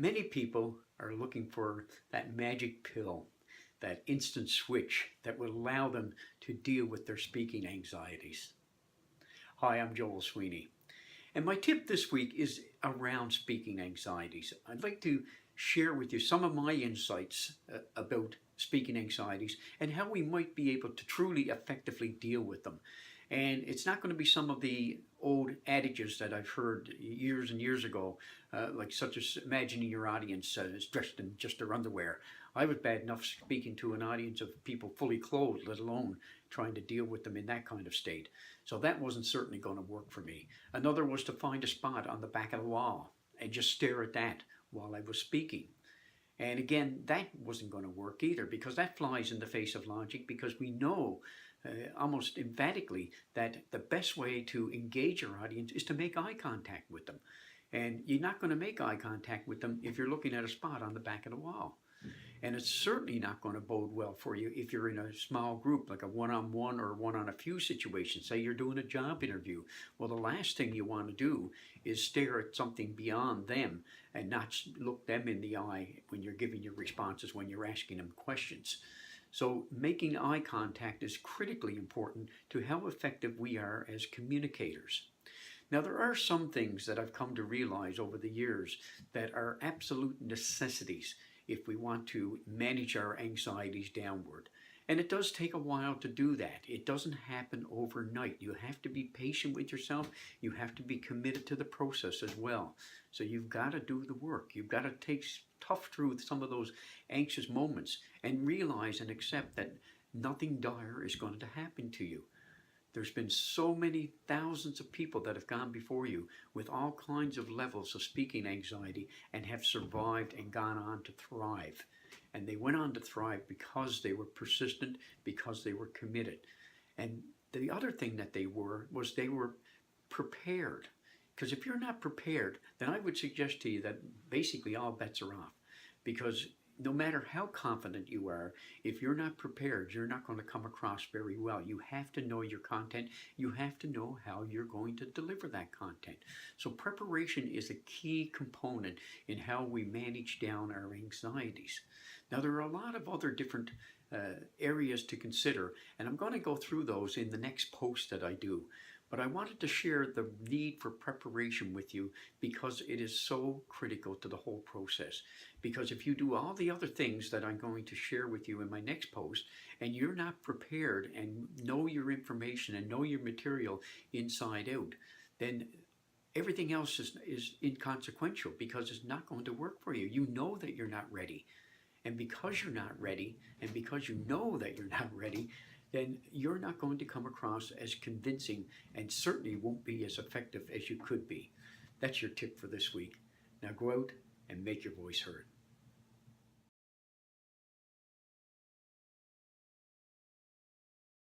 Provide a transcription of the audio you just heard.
Many people are looking for that magic pill, that instant switch that will allow them to deal with their speaking anxieties. Hi, I'm Joel Sweeney, and my tip this week is around speaking anxieties. I'd like to share with you some of my insights about speaking anxieties and how we might be able to truly effectively deal with them. And it's not going to be some of the old adages that I've heard years and years ago, like such as imagining your audience is dressed in just their underwear. I was bad enough speaking to an audience of people fully clothed, let alone trying to deal with them in that kind of state. So that wasn't certainly going to work for me. Another was to find a spot on the back of the wall and just stare at that while I was speaking. And again, that wasn't going to work either, because that flies in the face of logic, because we know almost emphatically that the best way to engage your audience is to make eye contact with them. And you're not going to make eye contact with them if you're looking at a spot on the back of the wall. And it's certainly not going to bode well for you if you're in a small group, like a one-on-one or one-on-a-few situation. Say you're doing a job interview. Well, the last thing you want to do is stare at something beyond them and not look them in the eye when you're giving your responses, when you're asking them questions. So making eye contact is critically important to how effective we are as communicators. Now, there are some things that I've come to realize over the years that are absolute necessities if we want to manage our anxieties downward. And it does take a while to do that. It doesn't happen overnight. You have to be patient with yourself. You have to be committed to the process as well. So you've got to do the work. You've got to tough through some of those anxious moments and realize and accept that nothing dire is going to happen to you. There's been so many thousands of people that have gone before you with all kinds of levels of speaking anxiety and have survived and gone on to thrive. And they went on to thrive because they were persistent, because they were committed. And the other thing that they were prepared. Because if you're not prepared, then I would suggest to you that basically all bets are off. Because no matter how confident you are, if you're not prepared, you're not going to come across very well. You have to know your content. You have to know how you're going to deliver that content. So preparation is a key component in how we manage down our anxieties. Now, there are a lot of other different areas to consider, and I'm going to go through those in the next post that I do. But I wanted to share the need for preparation with you because it is so critical to the whole process. Because if you do all the other things that I'm going to share with you in my next post, and you're not prepared and know your information and know your material inside out, then everything else is inconsequential, because it's not going to work for you. You know that you're not ready. And because you're not ready, and because you know that you're not ready, then you're not going to come across as convincing, and certainly won't be as effective as you could be. That's your tip for this week. Now go out and make your voice heard.